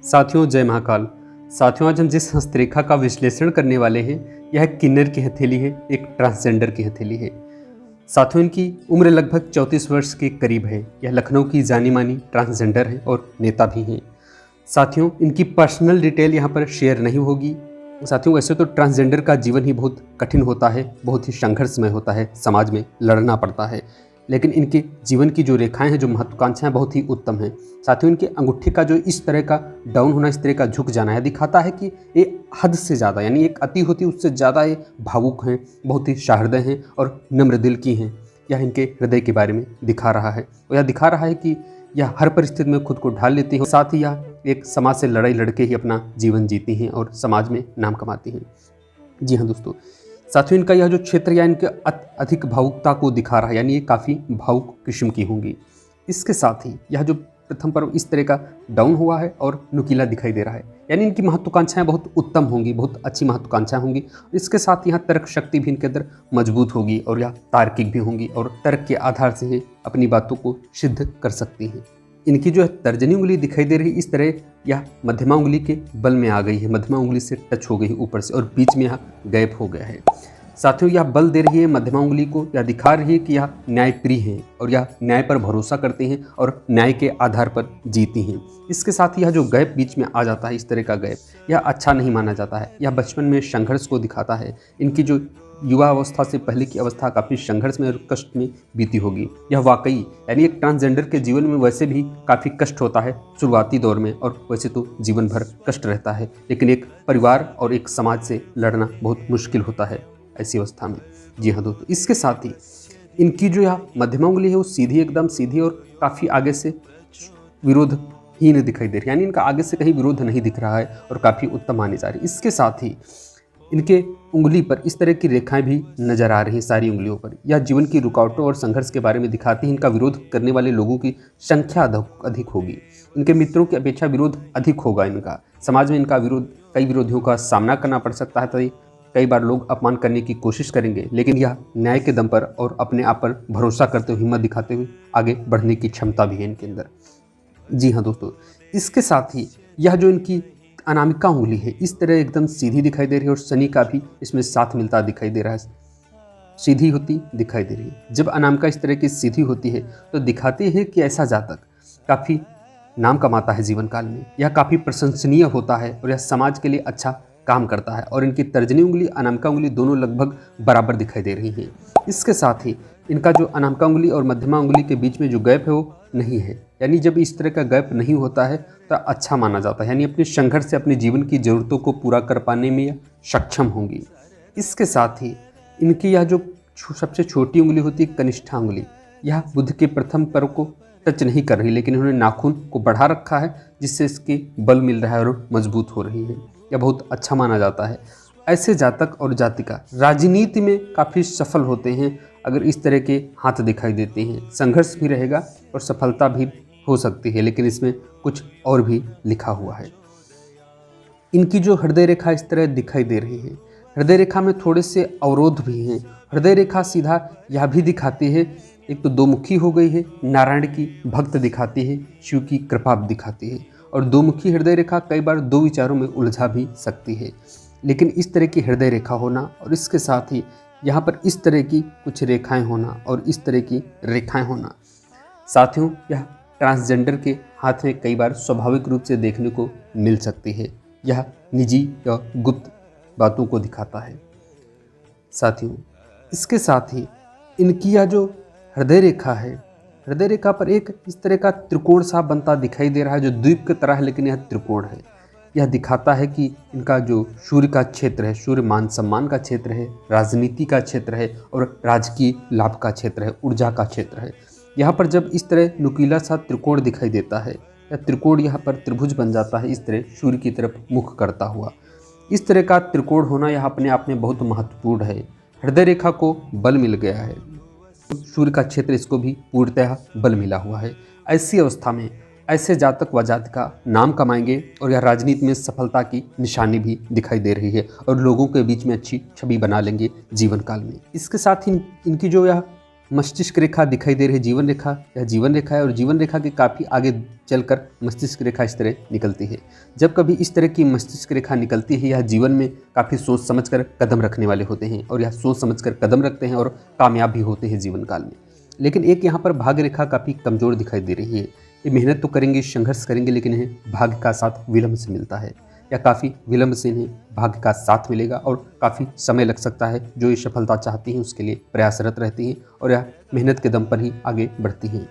साथियों जय महाकाल। साथियों आज हम जिस हस्तरेखा का विश्लेषण करने वाले हैं यह किन्नर की हथेली है, एक ट्रांसजेंडर की हथेली है। साथियों इनकी उम्र लगभग 34 वर्ष के करीब है। यह लखनऊ की जानी मानी ट्रांसजेंडर है और नेता भी हैं। साथियों इनकी पर्सनल डिटेल यहाँ पर शेयर नहीं होगी। साथियों वैसे तो ट्रांसजेंडर का जीवन ही बहुत कठिन होता है, बहुत ही संघर्षमय होता है, समाज में लड़ना पड़ता है, लेकिन इनके जीवन की जो रेखाएं हैं, जो महत्वाकांक्षाएं बहुत ही उत्तम हैं। साथियों इनके अंगूठे का जो इस तरह का डाउन होना, इस तरह का झुक जाना है, दिखाता है कि ये हद से ज़्यादा यानी एक अति होती उससे ज़्यादा ये भावुक हैं, बहुत ही सहृदय हैं और नम्र दिल की हैं। यह इनके हृदय के बारे में दिखा रहा है और यह दिखा रहा है कि यह हर परिस्थिति में खुद को ढाल लेती हैं। साथ ही यह एक समाज से लड़ाई लड़के ही अपना जीवन जीती हैं और समाज में नाम कमाती हैं। जी हाँ दोस्तों, साथियों इनका यह जो क्षेत्र या इनके अधिक भावुकता को दिखा रहा है, यानी ये काफ़ी भावुक किस्म की होंगी। इसके साथ ही यह जो प्रथम पर्व इस तरह का डाउन हुआ है और नुकीला दिखाई दे रहा है, यानी इनकी महत्वाकांक्षाएं बहुत उत्तम होंगी, बहुत अच्छी महत्वाकांक्षाएं होंगी। इसके साथ यहाँ तर्क शक्ति भी इनके अंदर मजबूत होगी और यह तार्किक भी होंगी और तर्क के आधार से ही अपनी बातों को सिद्ध कर सकती हैं। इनकी जो है तर्जनी उंगली दिखाई दे रही, इस तरह यह मध्यमा उंगली के बल में आ गई है, मध्यमा उंगली से टच हो गई है ऊपर से और बीच में यह गैप हो गया है। साथियों यह बल दे रही है मध्यमा उंगली को, यह दिखा रही है कि यह न्यायप्रिय हैं और यह न्याय पर भरोसा करते हैं और न्याय के आधार पर जीती हैं। इसके साथ यह जो गैप बीच में आ जाता है, इस तरह का गैप, यह अच्छा नहीं माना जाता है। यह बचपन में संघर्ष को दिखाता है। इनकी जो युवा अवस्था से पहले की अवस्था काफ़ी संघर्ष में और कष्ट में बीती होगी। यह वाकई यानी एक ट्रांसजेंडर के जीवन में वैसे भी काफ़ी कष्ट होता है शुरुआती दौर में, और वैसे तो जीवन भर कष्ट रहता है, लेकिन एक परिवार और एक समाज से लड़ना बहुत मुश्किल होता है ऐसी अवस्था में। जी हाँ दोस्तों, इसके साथ ही इनकी जो यह मध्यमा उंगली है वो सीधी, एकदम सीधी और काफ़ी आगे से विरोधहीन दिखाई दे रही है, यानी इनका आगे से कहीं विरोध नहीं दिख रहा है और काफ़ी उत्तम मानी जा रही है। इसके साथ ही इनके उंगली पर इस तरह की रेखाएं भी नजर आ रही हैं सारी उंगलियों पर। यह जीवन की रुकावटों और संघर्ष के बारे में दिखाती है। इनका विरोध करने वाले लोगों की संख्या अधिक होगी, इनके मित्रों की अपेक्षा विरोध अधिक होगा इनका। समाज में इनका विरोध, कई विरोधियों का सामना करना पड़ सकता है, तो कई बार लोग अपमान करने की कोशिश करेंगे, लेकिन यह न्याय के दम पर और अपने आप पर भरोसा करते हुए, हिम्मत दिखाते हुए आगे बढ़ने की क्षमता भी है इनके अंदर। जी हाँ दोस्तों, इसके साथ ही यह जो इनकी अनामिका उंगली है इस तरह एकदम सीधी दिखाई दे रही है और शनि का भी इसमें साथ मिलता दिखाई दे रहा है, सीधी होती दिखाई दे रही है। जब अनामिका इस तरह की सीधी होती है तो दिखाती है कि ऐसा जातक काफ़ी नाम कमाता है जीवन काल में, यह काफ़ी प्रशंसनीय होता है और यह समाज के लिए अच्छा काम करता है। और इनकी तर्जनी उंगली, अनामिका उंगली दोनों लगभग बराबर दिखाई दे रही हैं। इसके साथ ही इनका जो अनामिका उंगली और मध्यमा उंगली के बीच में जो गैप है वो नहीं है, यानी जब इस तरह का गैप नहीं होता है तो अच्छा माना जाता है, यानी अपने संघर्ष से अपने जीवन की ज़रूरतों को पूरा कर पाने में यह सक्षम होंगी। इसके साथ ही इनकी यह जो सबसे छोटी उंगली होती है कनिष्ठा उंगली, यह बुध के प्रथम पर्व को टच नहीं कर रही, लेकिन इन्होंने नाखून को बढ़ा रखा है जिससे इसके बल मिल रहा है और मजबूत हो रही है। यह बहुत अच्छा माना जाता है। ऐसे जातक और जातिका राजनीति में काफ़ी सफल होते हैं अगर इस तरह के हाथ दिखाई देते हैं। संघर्ष भी रहेगा और सफलता भी हो सकती है, लेकिन इसमें कुछ और भी लिखा हुआ है। इनकी जो हृदय रेखा इस तरह दिखाई दे रही है, हृदय रेखा में थोड़े से अवरोध भी हैं। हृदय रेखा सीधा यह भी दिखाती है, एक तो दो मुखी हो गई है, नारायण की भक्त दिखाती है, शिव की कृपा दिखाती है, और दो मुखी हृदय रेखा कई बार दो विचारों में उलझा भी सकती है। लेकिन इस तरह की हृदय रेखा होना और इसके साथ ही यहाँ पर इस तरह की कुछ रेखाएं होना और इस तरह की रेखाएं होना, साथियों यह ट्रांसजेंडर के हाथ में कई बार स्वाभाविक रूप से देखने को मिल सकती है। यह निजी या गुप्त बातों को दिखाता है। साथियों इसके साथ ही इनकी यह जो हृदय रेखा है, हृदय रेखा पर एक इस तरह का त्रिकोण सा बनता दिखाई दे रहा है जो द्वीप की तरह है, लेकिन यह त्रिकोण है। यह दिखाता है कि इनका जो सूर्य का क्षेत्र है, सूर्य मान सम्मान का क्षेत्र है, राजनीति का क्षेत्र है और राजकीय लाभ का क्षेत्र है, ऊर्जा का क्षेत्र है। यहाँ पर जब इस तरह नुकीला सा त्रिकोण दिखाई देता है, यह त्रिकोण यहाँ पर त्रिभुज बन जाता है, इस तरह सूर्य की तरफ मुख करता हुआ। इस तरह का त्रिकोण होना यह अपने आप में बहुत महत्वपूर्ण है। हृदय रेखा को बल मिल गया है, सूर्य का क्षेत्र इसको भी पूर्णतः बल मिला हुआ है। ऐसी अवस्था में ऐसे जातक व जातिका नाम कमाएंगे और यह राजनीति में सफलता की निशानी भी दिखाई दे रही है और लोगों के बीच में अच्छी छवि बना लेंगे जीवन काल में। इसके साथ ही इनकी जो यह मस्तिष्क रेखा दिखाई दे रही है जीवन रेखा, यह जीवन रेखा है और जीवन रेखा के काफ़ी आगे चलकर मस्तिष्क रेखा इस तरह निकलती है। जब कभी इस तरह की मस्तिष्क रेखा निकलती है, यह जीवन में काफ़ी सोच समझकर कदम रखने वाले होते हैं और यह सोच समझकर कदम रखते हैं और कामयाब भी होते हैं जीवन काल में। लेकिन एक यहाँ पर भाग्य रेखा काफ़ी कमज़ोर दिखाई दे रही है। ये मेहनत तो करेंगे, संघर्ष करेंगे, लेकिन इन्हें भाग्य का साथ विलंब से मिलता है या काफ़ी विलंब से इन्हें भाग्य का साथ मिलेगा और काफ़ी समय लग सकता है। जो ये सफलता चाहती हैं उसके लिए प्रयासरत रहती हैं और यह मेहनत के दम पर ही आगे बढ़ती हैं।